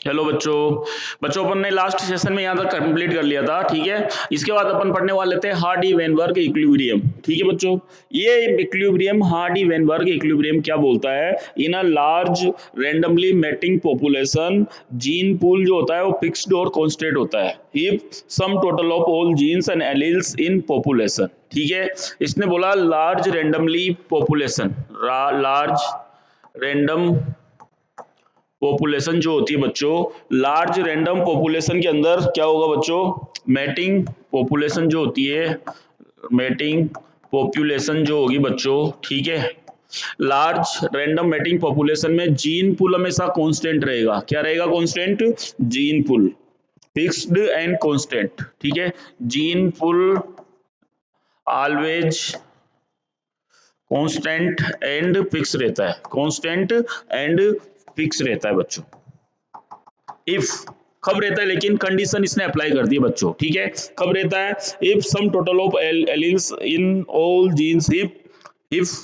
Hello बच्चों। बच्चों अपन ने लास्ट सेशन में यहाँ तक कंप्लीट कर लिया था, ठीक है। इसके बाद अपन पढ़ने वाले थे हार्डी वेनबर्ग इक्विलिब्रियम, ठीक है बच्चों। ये इक्विलिब्रियम हार्डी वेनबर्ग इक्विलिब्रियम क्या बोलता है? In a large randomly mating population gene pool जो होता है वो फिक्स्ड और कांस्टेंट होता है if sum total of all genes and alleles in population, ठीक है। इसने बोला large randomly population, large random population जो होती है बच्चों, लार्ज रैंडम पॉपुलेशन के अंदर क्या होगा बच्चों? मैटिंग पॉपुलेशन जो होती है, मैटिंग पॉपुलेशन जो होगी बच्चों, ठीक है। लार्ज रैंडम मैटिंग पॉपुलेशन में जीन पूल हमेशा कांस्टेंट रहेगा। क्या रहेगा constant? Gene pool fixed and constant, ठीक है। Gene pool always constant and fix रहता है, कांस्टेंट एंड फिक्स रहता है बच्चों। इफ कब रहता है, लेकिन कंडीशन इसने अप्लाई कर दी है बच्चों, ठीक है। कब रहता है? If sum total of alleles in all genes, if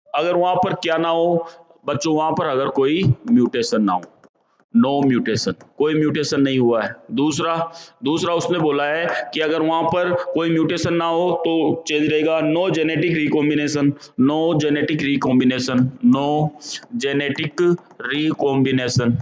अगर वहां पर क्या ना हो बच्चों, वहां पर अगर कोई म्यूटेशन ना हो, नो म्यूटेशन, कोई म्यूटेशन नहीं हुआ है। दूसरा दूसरा उसने बोला है कि अगर वहां पर कोई म्यूटेशन ना हो तो चेंज रहेगा no genetic recombination, no genetic recombination, no genetic recombination,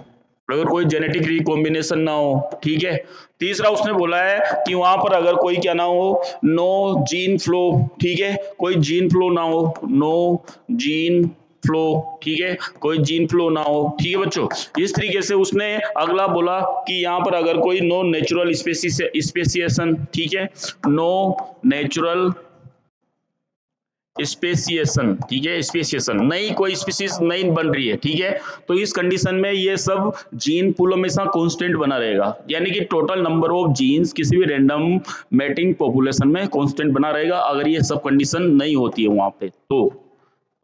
अगर कोई जेनेटिक रिकॉम्बिनेशन ना हो, ठीक है। तीसरा उसने बोला है कि वहां पर अगर कोई क्या ना हो, नो जीन फ्लो, ठीक है, कोई जीन फ्लो ना हो, नो जीन फ्लो, ठीक है, कोई जीन फ्लो ना हो, ठीक है बच्चों। इस तरीके से उसने अगला बोला कि यहाँ पर अगर कोई नो नेचुरल स्पेसिएशन, ठीक है, नो नेचुरल स्पेसिएशन, ठीक है, स्पेसिएशन, नई कोई स्पीसीज नहीं बन रही है, ठीक है। तो इस कंडीशन में ये सब जीन पूल हमेशा कांस्टेंट बना रहेगा, यानी कि टोटल नंबर ऑफ जीन्स किसी भी रैंडम मैटिंग पॉपुलेशन में कांस्टेंट बना रहेगा अगर ये सब कंडीशन नहीं होती है वहां पे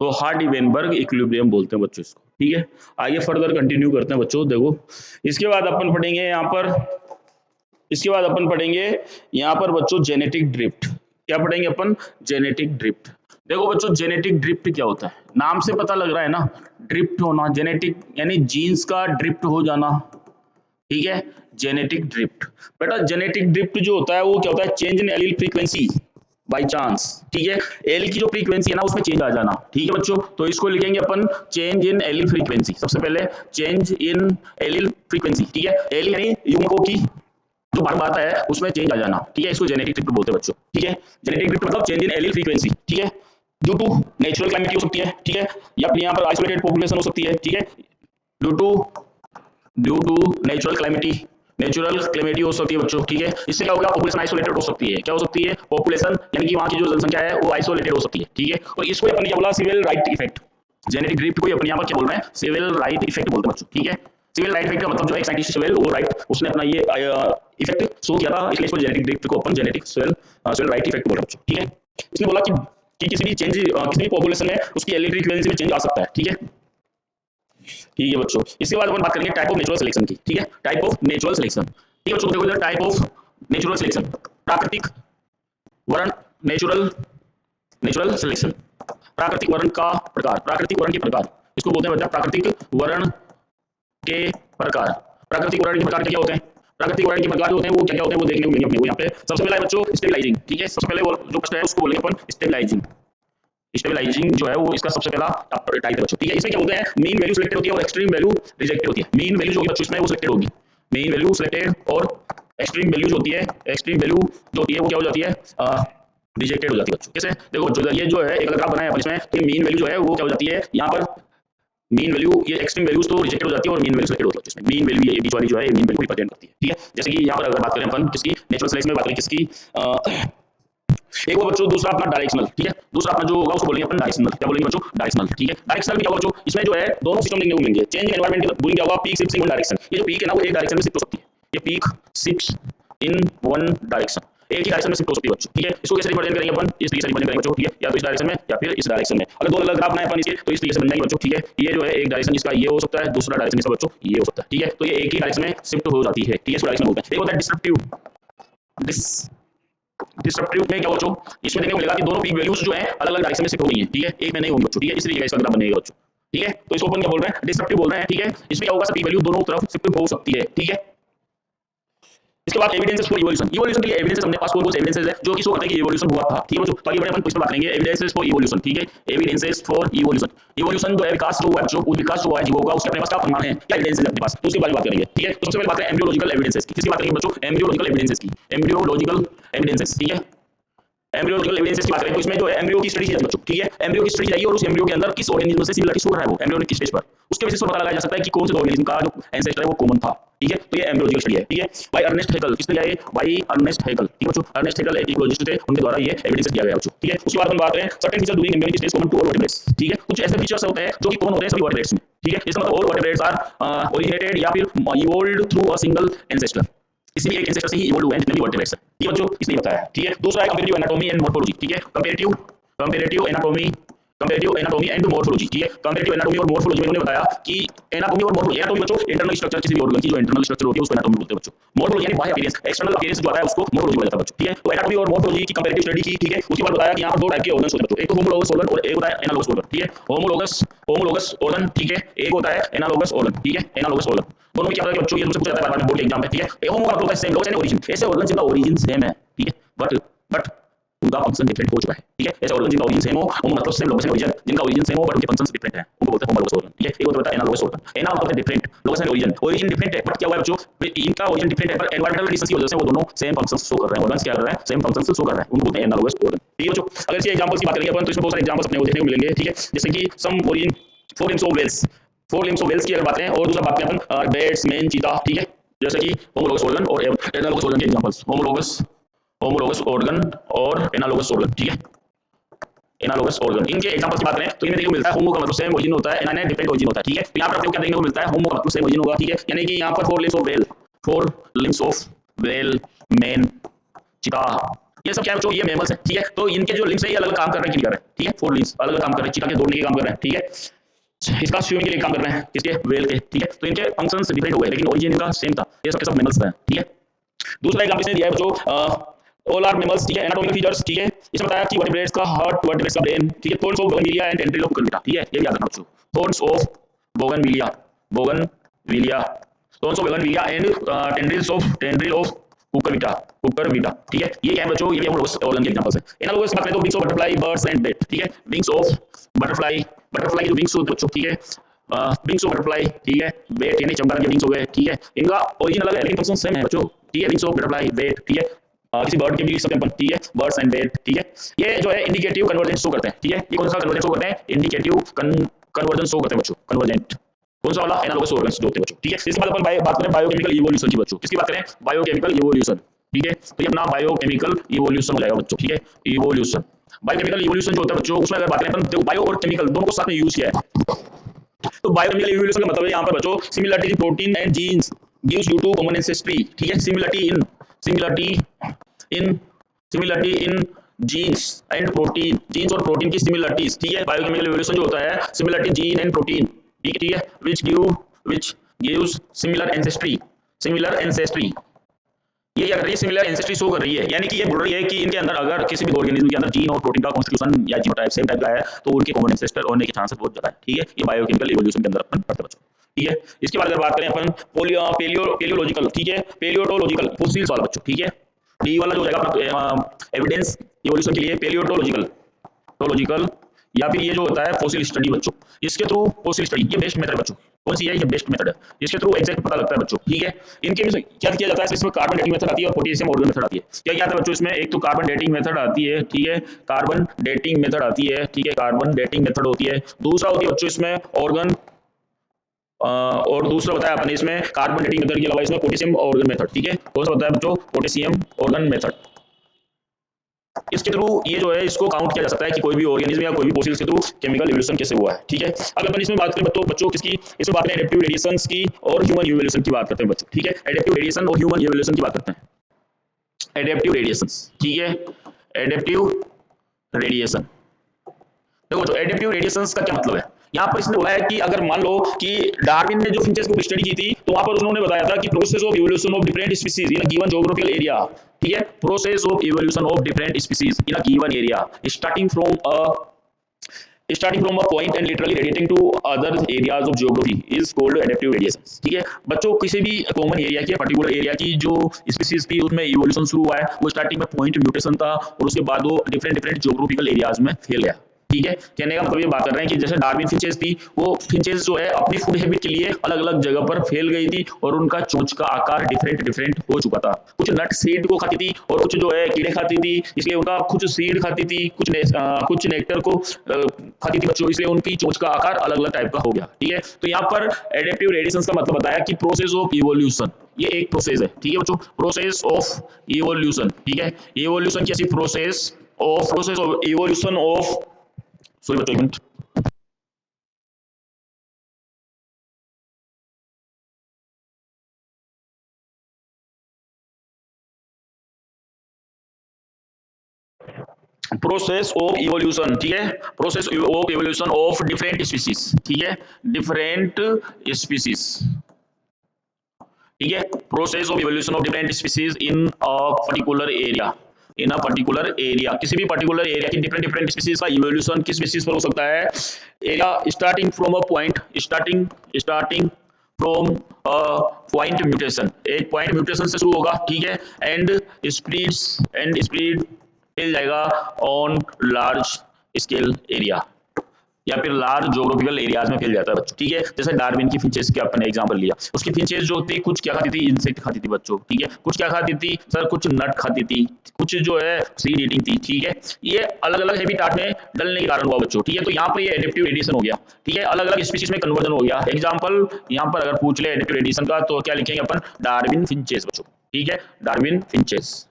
तो हार्डी वेनबर्ग इक्विलिब्रियम बोलते हैं बच्चों इसको, ठीक है। आइए फर्दर कंटिन्यू करते हैं बच्चों। देखो इसके बाद अपन पढ़ेंगे यहाँ पर, इसके बाद अपन पढ़ेंगे यहाँ पर बच्चों जेनेटिक ड्रिफ्ट। क्या पढ़ेंगे अपन? Genetic drift. देखो बच्चों जेनेटिक ड्रिफ्ट क्या होता है, नाम से पता लग रहा है ना, ड्रिफ्ट होना, जेनेटिक यानी जीन्स का ड्रिफ्ट हो जाना, ठीक है, जेनेटिक ड्रिफ्ट। बेटा जेनेटिक ड्रिफ्ट जो होता है वो क्या होता है? Change in allele frequency by chance, ठीक है। एल की जो फ्रीक्वेंसी है ना उसमें चेंज आ जाना, ठीक है बच्चों। तो इसको लिखेंगे अपन चेंज इन एलील फ्रीक्वेंसी। सबसे पहले चेंज इन एलील फ्रीक्वेंसी, ठीक है। एल यानी युग्मकों की जो बार आता है उसमें चेंज आ जाना, ठीक है, इसको जेनेटिक ड्रिफ्ट बोलते हैं बच्चों, ठीक है। जेनेटिक ड्रिफ्ट मतलब चेंज इन एलील फ्रीक्वेंसी, ठीक है, ड्यू टू नेचुरल क्लाइमेटी हो सकती है, ठीक है, या फिर यहाँ पर आइसोलेटेड पॉपुलेशन हो सकती है, ठीक है, ड्यू टू नेचुरल क्लेमिटी हो सकती है बच्चों, ठीक है। इससे क्या होगा? पॉपुलेशन आइसोलेटेड हो सकती है। क्या हो सकती है? पॉपुलेशन यानी कि वहां की जो जनसंख्या है वो आइसोलेटेड हो सकती है, ठीक है। और इसको अपन क्या बोला? Sewall Wright effect. Genetic drift को अपन यहाँ पर क्या बोल रहे हैं? सिविल राइट इफेक्ट बोलते हैं बच्चों, ठीक है। सिविल राइट इफेक्ट का मतलब जो है एक साइंटिस्ट सिविल वो राइट उसने अपना ये इफेक्ट शो किया था, इसलिए इसको जेनेटिक ड्रिफ्ट को अपन जेनेटिक सिविल राइट इफेक्ट बोल रहे हैं बच्चों, ठीक है। इसने बोला कि किसी भी चेंज किसी भी पॉपुलेशन में उसकी एलील फ्रीक्वेंसी में चेंज आ सकता है, ठीक है, ठीक है बच्चों। इसके बाद अपन बात करेंगे टाइप ऑफ नेचुरल सिलेक्शन की, ठीक है, टाइप ऑफ नेचुरल सिलेक्शन, ठीक है बच्चों। देखो टाइप ऑफ नेचुरल सिलेक्शन, प्राकृतिक वर्ण, नेचुरल नेचुरल सिलेक्शन, प्राकृतिक वर्ण का प्रकार, प्राकृतिक वर्ण के प्रकार, इसको बोलते हैं बच्चा प्राकृतिक वर्ण के प्रकार। प्राकृतिक वर्ण के प्रकार क्या होते हैं? प्राकृतिक वर्ण के प्रकार जो होते हैं वो क्या क्या होते हैं वो देखने को मिलेंगे अपने को यहाँ पे। सबसे पहला है बच्चों स्टेबलाइजिंग, ठीक है, सबसे पहले जो फर्स्ट है उसको बोलेंगे अपन स्टेबलाइजिंग। स्टेबलाइजिंग जो है वो इसका सबसे पहला टाइप है बच्चों, ठीक है। इसमें क्या होता है? मीन वैल्यू सिलेक्टेड होती है और एक्सट्रीम वैल्यू रिजेक्टेड होती है। मीन वैल्यू जो होगी बच्चों इसमें वो सिलेक्टेड होगी, मीन वैल्यू सिलेक्टेड, और एक्सट्रीम वैल्यू जो होती है, एक्सट्रीम वैल्यू जो होती है वो क्या हो जाती है? रिजेक्टेड हो जाती है बच्चों। कैसे? देखो बच्चों ये जो है एक ग्राफ बनाया है इसमें कि मीन वैल्यू जो है वो क्या हो जाती है यहाँ पर? मीन वैल्यू ये एक्सट्रीम वैल्यूज तो रिजेक्टेड हो जाती है और मीन वैल्यू सिलेक्टेड होती है इसमें। मीन वैल्यू ये बीच वाली जो है मीन वैल्यू रिप्रेजेंट करती है, ठीक है। जैसे कि यहाँ पर अगर बात करें अपन किसकी नेचुरल सिलेक्शन में बात करें किसकी, एक वो बच्चों दूसरा अपना डायरेक्शनल, ठीक है, दूसरा अपना जो होगा उसको बोलेंगे अपन डायरेक्शनल। क्या बोलेंगे बच्चों? डायरेक्शनल, ठीक है। डायरेक्शनल भी क्या होगा बच्चों? इसमें जो है दोनों सिस्टम देखने को मिलेंगे। चेंज इन एनवायरनमेंट की बोलिंग क्या होगा? Peak shift in one direction. ये जो पीक है ना वो एक डायरेक्शन में शिफ्ट हो सकती है, ये peak shift in one direction, एक ही डायरेक्शन में शिफ्ट हो सकती है बच्चों, ठीक है। इसको कैसे रिप्रेजेंट करेंगे अपन? इस तरीके से रिप्रेजेंट करेंगे बच्चों, ठीक है, या तो इस डायरेक्शन में या फिर इस डायरेक्शन में। अगर दो अलग ग्राफ बनाए अपन इसके तो इस तरीके से बन जाएंगे बच्चों, ठीक है। ये जो है एक डायरेक्शन इसका ये हो सकता है, दूसरा डायरेक्शन इसका बच्चों ये हो सकता है, ठीक है। तो ये एक ही डायरेक्शन में शिफ्ट हो जाती है, ठीक है, इसको डायरेक्शन बोलते हैं। एक होता है डिस्ट्रप्टिव। डिस्ट्रप्टिव में क्या बच्चों? इसमें देखने को मिलेगा कि दोनों पीक वैल्यूज जो है अलग अलग डायरेक्शन में शिफ्ट हो गई हैं, ठीक है, एक में नहीं होंगी बच्चों, ठीक है। इस तरीके का इसका ग्राफ बनेगा बच्चों, ठीक है। तो इसको अपन क्या बोल रहे हैं, डिस्ट्रक्टिव बोल रहे हैं, ठीक है। इसमें क्या होगा, पी वैल्यू दोनों तरफ शिफ्ट हो सकती है, ठीक है। इसके बाद एविडेंसेस फॉर इवोल्यूशन, इवोल्यूशन के लिए एविडेंसेस हमने पास कुछ एविडेंसेस है जो कि शो करते हैं कि इवोल्यूशन हुआ था, ठीक है। तो आगे बढ़े अपन कुछ बात करेंगे एविडेंसेस फॉर इवोल्यूशन, ठीक है। एविडेंसेस फॉर इवोल्यूशन, इवोल्यूशन जो है विकास जो हुआ है, जो विकास हुआ है जीवों का, उसके अपने पास क्या प्रमाण है, क्या एविडेंस है अपने पास, तो उसके बारे में बात करेंगे, ठीक है। तो सबसे पहले बात करें एम्ब्रियोलॉजिकल एविडेंसेस की, किसकी बात करेंगे बच्चों, एम्ब्रियोलॉजिकल एविडेंसेस की, एम्ब्रियोलॉजिकल एविडेंसेस, ठीक है। एम्ब्रियोलॉजिकल एविडेंसेस की बात करें तो इसमें जो है एम्ब्रियो की स्टडी है बच्चों, ठीक है। एम्ब्रियो की स्टडी चाहिए और उस एम्ब्रियो के अंदर किस ऑर्गेनिज्म से सिमिलरिटी शो हो रहा है, वो एम्ब्रियो ने किस स्टेज पर, उसके बेसिस पर पता लगाया जा सकता है कि कौन से ऑर्गेनिज्म का जो एंसेस्टर है वो कॉमन था, ठीक है। तो ये एम्ब्रियोलॉजिकल स्टडी है, ठीक है। बाय अर्नेस्ट हैगल, किसने लिया है, बाय अर्नेस्ट हैगल, ठीक है बच्चों। अर्नेस्ट हैगल एक इकोलॉजिस्ट थे, उनके द्वारा ये एविडेंस दिया गया बच्चों, ठीक है। उसके बाद हम बात करें certain feature doing embryonic stage common to all vertebrates, ठीक है। कुछ ऐसे फीचर्स होते हैं जो कि कॉमन होते हैं सभी वर्टिब्रेट्स में, ठीक है। इसका मतलब ऑल वर्टिब्रेट्स आर ओरिजिनेटेड या फिर इवोल्वड थ्रू अ सिंगल एंसेस्टर, किसी भी एक एंसेस्टर से ही इवोल्व हुए हैं जितने भी वर्टिब्रेट्स हैं, ये बच्चों इसने बताया, ठीक है। दूसरा है कंपैरेटिव एनाटॉमी एंड मॉर्फोलॉजी, ठीक है। कंपैरेटिव एनाटॉमी एंड मॉर्फोलॉजी, ठीक है। कंपैरेटिव एनाटॉमी और मॉर्फोलॉजी में उन्होंने बताया कि एनाटॉमी और मॉर्फोलॉजी, एनाटॉमी बच्चों इंटरनल स्ट्रक्चर किसी भी ऑर्गन की जो इंटरनल स्ट्रक्चर होती है उसको एनाटॉमी बोलते हैं बच्चों। मॉर्फोलॉजी यानी बाह्य अपीयरेंस, एक्सटर्नल अपीयरेंस जो आता है उसको मॉर्फोलॉजी बोला जाता है बच्चों, ठीक है। तो एनाटॉमी और मॉर्फोलॉजी की कंपैरेटिव स्टडी की, ठीक है। उसके बाद बताया कि यहाँ पर दो टाइप के ऑर्गन्स होते हैं बच्चों, एक तो होमोलोगस ऑर्गन और एक होता है एनालोगस ऑर्गन, ठीक है। होमोलोगस ऑर्गन, ठीक है, एक होता है एनालोगस ऑर्गन, ठीक है। एनालोगस ऑर्गन दोनों में क्या फर्क है बच्चों, ये तुमसे पूछा जाता है बार-बार बोर्ड के एग्जाम में, ठीक है। होमो का मतलब होता है सेम, लोगस यानी ओरिजिन, ऐसे ऑर्गन जिनका ओरिजिन सेम है, ठीक है, बट उनका फंक्शन डिफरेंट हो चुका है, ठीक है। ऐसे ऑर्गन जिनका ओरिजिन सेम हो, होमो मतलब सेम, लोगस यानी ओरिजिन, जिनका ओरिजिन सेम हो बट उनके फंक्शंस डिफरेंट हैं, उनको बोलते हैं होमोलोगस ऑर्गन, ठीक है। एक होता है एनालोगस ऑर्गन, एना मतलब डिफरेंट, लोगस यानी ओरिजिन डिफरेंट है, बट क्या हुआ है बच्चों, इनका ओरिजिन डिफरेंट है पर एनवायरमेंटल कंडीशंस की वजह से वो दोनों सेम फंक्शंस शो कर रहे हैं, ऑर्गन्स क्या कर रहे हैं, सेम फंक्शंस शो कर रहे हैं, उनको बोलते हैं एनालोगस ऑर्गन, ठीक है बच्चों। अगर इसके एग्जांपल्स की बात करेंगे अपन तो इसमें बहुत सारे एग्जांपल्स अपने को देखने को मिलेंगे, ठीक है। जैसे कि some origin forelimbs of whales, forelimbs of whales की अगर बात करें, और दूसरा बात करें अपन बेट्स, मैन, चीता, ठीक है। जैसे कि होमोलोगस ऑर्गन और एनालोगस ऑर्गन के एग्जांपल्स, होमोलोगस ऑर्गन और एनालोगस ऑर्गन, ठीक है। एनालोगस ऑर्गन, इनके एग्जांपल्स की बात करें तो इनमें देखने को मिलता है होमो का मतलब सेम ओरिजिन होता है, एना डिफरेंट ओरिजिन होता है, ठीक है। तो यहाँ पर आपको क्या देखने को मिलता है, होमो का मतलब सेम ओरिजिन होगा, ठीक है। यानी कि यहाँ पर four limbs of whale, man, चीता, ये सब क्या है बच्चों, ये मैमल्स हैं, ठीक है। तो इनके जो लिम्स है ये अलग काम कर रहे हैं, क्लियर है, ठीक है। फोर लिम्स अलग अलग काम कर रहे हैं, चीता के दौड़ने के काम कर रहे हैं, ठीक है। इसका स्विमिंग के लिए काम कर रहे हैं, किसके, व्हेल के, ठीक है। तो इनके फंक्शंस डिफरेंट हो गए लेकिन ओरिजिन इनका सेम था, ये सब के सब मैमल्स हैं, ठीक है। दूसरा एग्जांपल इसने दिया है बच्चों ऑल आर मैमल्स, ठीक है। एनाटॉमिकल फीचर्स, ठीक है। इसमें बताया कि वर्टिब्रेट्स का हार्ट, वर्टिब्रेट्स का ब्रेन, ठीक है। Thorns of bougainvillea and tendril of Cucurbita, ठीक है, ये भी याद रखना बच्चों। Thorns of bougainvillea thorns of bougainvillea and tendril of Cucurbita, ठीक है। ये क्या है बच्चों, ये होमोलोगस ऑर्गन के एग्जांपल्स हैं। एनालोगस बात करें तो wings of butterfly, birds and bat, ठीक है। विंग्स ऑफ बटरफ्लाई की जो विंग्स होते हैं बच्चों, ठीक है। विंग्स ऑफ बटरफ्लाई, ठीक है। बैट यानी चमगादड़ के विंग्स हो गए, ठीक है। इनका ओरिजिन अलग है लेकिन फंक्शन सेम है बच्चों, ठीक है। विंग्स ऑफ बटरफ्लाई, बैट, ठीक है। किसी बर्ड के भी लिख सकते हैं, ठीक है, बर्ड्स एंड बैट, ठीक है। ये जो है इंडिकेटिव कन्वर्जेंस शो करते हैं, ठीक है। ये कौन सा कन्वर्जेंस शो करते हैं, इंडिकेटिव कन्वर्जेंस शो करते हैं बच्चों, कन्वर्जेंट कौन सा वाला, एनालोगस ऑर्गन्स जो होते हैं बच्चों, ठीक है। इसके बाद अपन बात करें बायोकेमिकल इवोल्यूशन की बच्चों, किसकी बात करें, बायोकेमिकल इवोल्यूशन, ठीक है। तो ये अपना बायोकेमिकल इवोल्यूशन हो जाएगा बच्चों, ठीक है। इवोल्यूशन, बायोकेमिकल इवोल्यूशन जो होता है बच्चों, उसमें अगर बात करें अपन तो बायो और केमिकल दोनों को साथ में यूज किया है। तो बायोकेमिकल इवोल्यूशन का मतलब है यहाँ पर बच्चों similarity in protein and genes gives you to common ancestry, ठीक है। Similarity in genes and protein, genes और प्रोटीन की सिमिलरिटीज, ठीक है। बायोकेमिकल इवोल्यूशन जो होता है सिमिलरिटी जीन एंड प्रोटीन, ठीक है, व्हिच गिव्स सिमिलर एंसेस्ट्री, ये क्या कर रही है, सिमिलर एंसेस्ट्री शो कर रही है। यानी कि ये बोल रही है कि इनके अंदर अगर किसी भी ऑर्गेनिज्म के अंदर जीन और प्रोटीन का कॉन्स्टिट्यूशन या जीनोटाइप सेम टाइप का है तो उनके कॉमन एंसेस्टर होने के चांसेस बहुत ज्यादा है, ठीक है। ये बायोकेमिकल इवोल्यूशन के अंदर अपन पढ़ते बच्चों, ठीक है। इसके बाद अगर बात करें अपन पेलियोलॉजिकल, ठीक है, पेलियोटोलॉजिकल फॉसिल्स वाला बच्चों, ठीक है। डी वाला जो हो जाएगा अपना एविडेंस इवोल्यूशन के लिए पेलियोटोलॉजिकल या फिर ये जो होता है फॉसिल स्टडी बच्चों, इसके थ्रू फॉसिल स्टडी ये बेस्ट मेथड है बच्चों। कौन सी है, ये बेस्ट मेथड है, इसके थ्रू एग्जैक्ट पता लगता है बच्चों, ठीक है। इनके में क्या किया जाता है, इसमें कार्बन डेटिंग मेथड आती है और पोटेशियम ऑर्गन मेथड आती है। क्या क्या आता है बच्चों इसमें, एक तो कार्बन डेटिंग मेथड आती है, ठीक है, कार्बन डेटिंग मेथड आती है, ठीक है, कार्बन डेटिंग मेथड होती है। दूसरा होती है बच्चों इसमें ऑर्गन और दूसरा बताया आपने इसमें कार्बन डेटिंग मेथड के अलावा इसमें पोटेशियम ऑर्गन मेथड, ठीक है। कौन सा बताया बच्चों, पोटेशियम ऑर्गन मेथड। इसके थ्रू ये जो है इसको काउंट किया जा सकता है कि कोई भी ऑर्गेनिज्म या कोई भी फॉसिल्स के थ्रू केमिकल इवोल्यूशन कैसे हुआ है, ठीक है। अब अपन इसमें बात करें तो बच्चों किसकी, इसमें बात करें एडेप्टिव रेडिएशंस की और ह्यूमन इवोल्यूशन की बात करते हैं बच्चों, ठीक है। एडेप्टिव रेडिएशन और ह्यूमन इवोल्यूशन की बात करते हैं। एडेप्टिव रेडिएशंस, ठीक है, एडेप्टिव रेडिएशन। देखो बच्चों एडेप्टिव रेडिएशंस का क्या मतलब है, यहाँ पर इसने बोला है कि अगर मान लो कि डार्विन ने जो फिंचेस को स्टडी की थी तो वहां पर उन्होंने बताया था कि process of evolution of different species in a given geographical area, ठीक है, process of evolution of different species in a given area starting from starting from a point and literally radiating to other areas of geography is called adaptive radiation. ठीक है बच्चों, किसी भी common area की particular area की जो species थी उसमें इवोल्यूशन शुरू हुआ है, वो स्टार्टिंग में पॉइंट म्यूटेशन था और उसके बाद वो डिफरेंट डिफरेंट जियोग्राफिकल एरियाज में फैल गया। ठीक है, कहने का मतलब ये बात कर रहे हैं कि जैसे डार्विन फिंचेस थी, वो फिंचेस जो है अपनी फूड हैबिट के लिए अलग अलग जगह पर फैल गई थी और उनका चोंच का आकार डिफरेंट डिफरेंट हो चुका था। कुछ नट सीड को खाती थी और कुछ जो है कीड़े खाती थी, इसलिए उनका कुछ सीड खाती थी, कुछ नेक्टर को खाती थी बच्चों, इसलिए उनकी चोंच का आकार अलग अलग टाइप का हो गया। ठीक है, तो यहाँ पर एडेप्टिव रेडिएशन का मतलब बताया कि प्रोसेस ऑफ इवोल्यूशन, ये एक प्रोसेस है। ठीक है बच्चों, प्रोसेस ऑफ इवोल्यूशन। ठीक है, इवोल्यूशन की ऐसी process of evolution of, sorry बच्चों एक मिनट, प्रोसेस ऑफ इवोल्यूशन। ठीक है, process of evolution of different species. ठीक है, डिफरेंट स्पीसीज। ठीक है, process of evolution of different species in a particular area, in a particular area, किसी भी पर्टिकुलर एरिया की डिफरेंट डिफरेंट स्पीसीज का इवोल्यूशन किस स्पीसीज पर हो सकता है? Area starting from a point, starting from a point mutation, एक पॉइंट म्यूटेशन से शुरू होगा। ठीक है, एंड स्प्रीड फैल जाएगा ऑन लार्ज स्केल एरिया, या फिर लार्ज ज्योग्राफिकल एरियाज में फैल जाता है बच्चों। ठीक है, जैसे डार्विन की फिंचेस का अपने एग्जांपल लिया, उसकी फिंचेस जो थी कुछ क्या खाती थी? इंसेक्ट खाती थी बच्चों। ठीक है, कुछ क्या खाती थी सर? कुछ नट खाती थी, कुछ जो है सीड ईटिंग थी। ठीक है, ये अलग अलग हैबिटाट में डलने के कारण हुआ बच्चों। ठीक है, तो यहाँ पर ये एडेप्टिव रेडिएशन हो गया। ठीक है, अलग अलग स्पीशीज में कन्वर्जन हो गया। एग्जाम्पल यहाँ पर अगर पूछ ले एडेप्टिव रेडिएशन का, तो क्या लिखेंगे अपन? डार्विन फिंचेस बच्चों। ठीक है, डार्विन फिंचेस।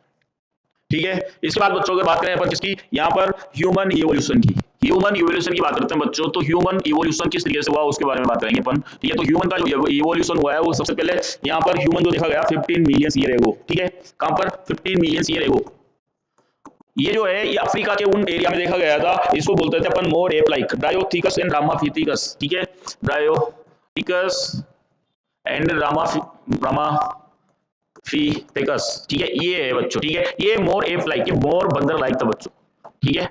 ठीक है, इसके बाद बच्चों अगर बात करें अपन किसकी, यहाँ पर ह्यूमन इवोल्यूशन की, ह्यूमन इवोल्यूशन की बात करते हैं बच्चों। तो ह्यूमन इवोल्यूशन किस तरीके से हुआ उसके बारे में बात करेंगे अपन। ठीक है, तो ह्यूमन का जो इवोल्यूशन हुआ है वो सबसे पहले यहाँ पर ह्यूमन जो देखा गया 15 मिलियन ईयर एगो। ठीक है, कहां पर? 15 मिलियन ईयर एगो। ये जो है ये अफ्रीका के उन एरिया में देखा गया था, इसको बोलते थे अपन मोर एप लाइक, ड्रायोथिकस एंड रामाफिथिकस। ठीक है, ड्रायोथिकस एंड रामा फीटेकस। ठीक है, ये है बच्चों। ठीक है, ये मोर एप लाइक, ये मोर बंदर लाइक था बच्चों। ठीक है,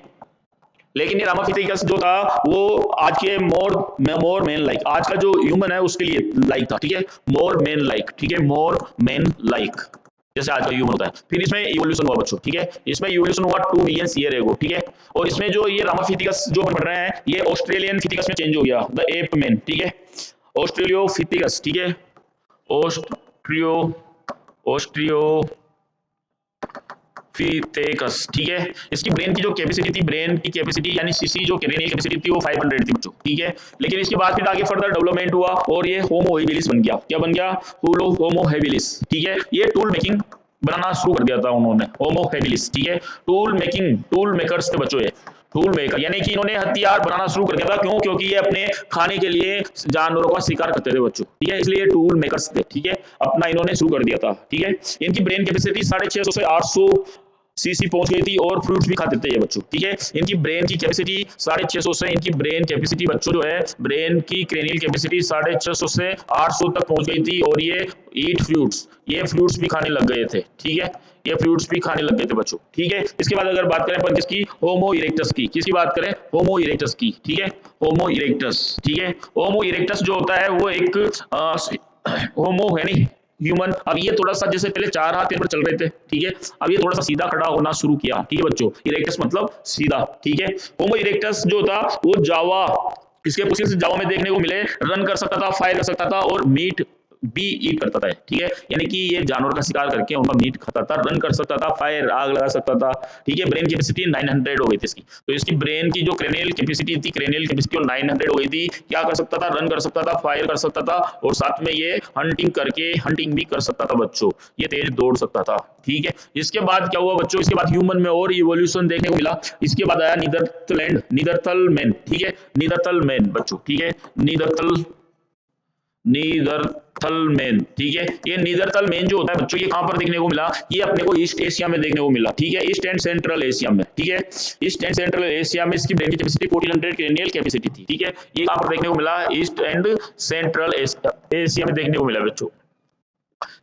लेकिन ये रामाफिथिकस जो था वो आज के मोर मैन लाइक, आज का जो ह्यूमन है उसके लिए लाइक था। ठीक है, मोर मैन लाइक। ठीक है, मोर मैन लाइक, जैसे आज का ह्यूमन होता है। फिर इसमें इवोल्यूशन हुआ बच्चों। ठीक है, इसमें इवोल्यूशन हुआ 2 मिलियन ईयर एगो। ठीक है, और इसमें जो ये रामाफिथिकस जो पढ़ रहे हैं ये ऑस्ट्रेलियन फिथिकस में चेंज हो गया, द एप मैन। ठीक है, ऑस्ट्रेलियोफिथिकस। ठीक है, ऑस्ट्रियो ऑस्ट्रियो फिथेकस। ठीक है, इसकी ब्रेन की जो कैपेसिटी थी, ब्रेन की कैपेसिटी यानी सीसी जो क्रेनियल कैपेसिटी थी वो 500 थी बच्चों। ठीक है, लेकिन इसके बाद फिर आगे फर्दर डेवलपमेंट हुआ और ये होमो हेबिलिस बन गया। क्या बन गया? होमो हेबिलिस। ठीक है, ये टूल मेकिंग बनाना शुरू कर दिया था उन्होंने, होमो हेबिलिस। ठीक है, टूल मेकर्स थे बच्चों ये, टूल मेकर, यानी कि इन्होंने हथियार बनाना शुरू कर दिया था। क्यों? क्योंकि ये अपने खाने के लिए जानवरों का शिकार करते थे बच्चों। ठीक है, इसलिए टूल मेकर्स थे। ठीक है, अपना इन्होंने शुरू कर दिया था। ठीक है, इनकी ब्रेन कैपेसिटी 650 से 800 सीसी पहुंच गई थी और फ्रूट्स भी खाते थे ये बच्चों। ठीक है, इनकी ब्रेन की कैपेसिटी 650 से, इनकी ब्रेन कैपेसिटी बच्चों जो है ब्रेन की क्रेनियल कैपेसिटी 650 से 800 तक पहुंच गई थी। और ये ईट फ्रूट्स, ये फ्रूट्स भी खाने लग गए थे। ठीक है, ये फ्रूट्स भी खाने लग गए थे बच्चों। ठीक है, इसके बाद अगर बात करें अपन किसकी, होमो इरेक्टस की, किसकी बात करें? होमो इरेक्टस की। ठीक है, होमो इरेक्टस। ठीक है, होमो इरेक्टस जो होता है वो एक होमो है नहीं ह्यूमन। अब ये थोड़ा सा जैसे पहले 4 हाथ पर चल रहे थे। ठीक है, अब ये थोड़ा सा सीधा खड़ा होना शुरू किया। ठीक है बच्चों, इरेक्टस मतलब सीधा। ठीक है, होमो इरेक्टस जो था वो जावा, इसके फोसिल्स जावा में देखने को मिले, रन कर सकता था, फायर कर सकता था और मीट भी ईट करता था। ठीक है, यानी कि ये जानवर का शिकार करके उनका मीट खाता था, रन कर सकता था, फायर आग लगा सकता था। ठीक है, ब्रेन कैपेसिटी 900 हो गई थी इसकी। तो इसकी ब्रेन की जो क्रेनियल कैपेसिटी थी, क्रेनियल कैपेसिटी 900 हो गई थी। क्या कर सकता था? रन कर सकता था, फायर कर सकता था और साथ में ये हंटिंग भी कर सकता था बच्चों। ये तेज दौड़ सकता था। ठीक है, इसके बाद क्या हुआ बच्चों? इसके बाद ह्यूमन में और इवोल्यूशन देखने को मिला। इसके बाद आया नीदरथल मैन। ठीक है, नीदरथल मैन बच्चों। ठीक है, नीदरथल मैन। ठीक है, ये नीदरथल मैन जो होता है बच्चों, ये कहां पर देखने को मिला? ये अपने को ईस्ट एशिया में देखने को मिला। ठीक है, ईस्ट एंड सेंट्रल एशिया में। ठीक है, ईस्ट एंड सेंट्रल एशिया में इसकी ब्रेन की कैपेसिटी 1400 क्रेनियल कैपेसिटी थी। ठीक है, ये कहां पर देखने को मिला? ईस्ट एंड सेंट्रल एशिया में देखने को मिला बच्चों,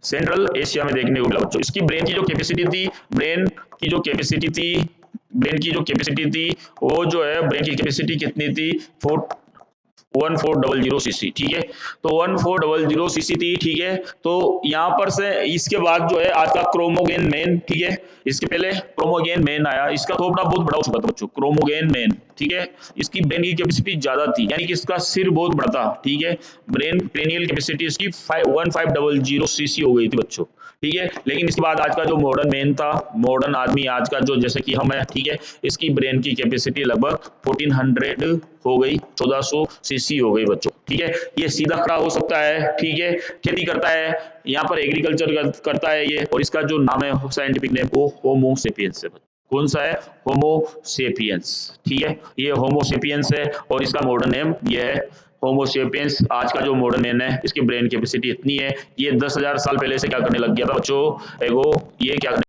सेंट्रल एशिया में देखने को मिला बच्चों। इसकी ब्रेन की जो कैपेसिटी थी, ब्रेन की जो कैपेसिटी थी ब्रेन की जो कैपेसिटी थी वो जो है ब्रेन की कैपेसिटी कितनी थी 1400 सीसी, ठीक है। तो 1400 सीसी थी, ठीक है। तो यहाँ पर से इसके बाद जो है आज का क्रोमोगेन मेन, ठीक है। इसके पहले क्रोमोगेन मेन आया, इसका थोपड़ा बहुत बड़ा हो चुका था बच्चों, क्रोमोगेन मेन, ठीक है। इसकी ब्रेन की कैपेसिटी ज्यादा थी, यानी कि इसका सिर बहुत बड़ा था, ठीक है। ब्रेन क्रेनियल कैपेसिटी इसकी 1500 सीसी हो गई थी बच्चों, ठीक है। लेकिन इसके बाद आज का जो मॉडर्न मैन था, मॉडर्न आदमी आज का जो जैसे कि हम है, ठीक है, इसकी ब्रेन की कैपेसिटी लगभग 1400 हो गई, 1400 सीसी हो गई बच्चों, ठीक है। ये सीधा खड़ा हो सकता है, ठीक है, खेती करता है, यहाँ पर एग्रीकल्चर करता है ये, और इसका जो नाम है साइंटिफिक नेम वो होमोसेपियंस है। कौन सा है? होमोसेपियंस, ठीक है। ये होमोसेपियंस है और इसका मॉडर्न नेम ये है होमोसेपियंस। आज का जो मॉडर्न मैन है इसकी ब्रेन कैपेसिटी इतनी है, ये 10,000 साल पहले से क्या करने लग गया था बच्चों, एगो ये क्या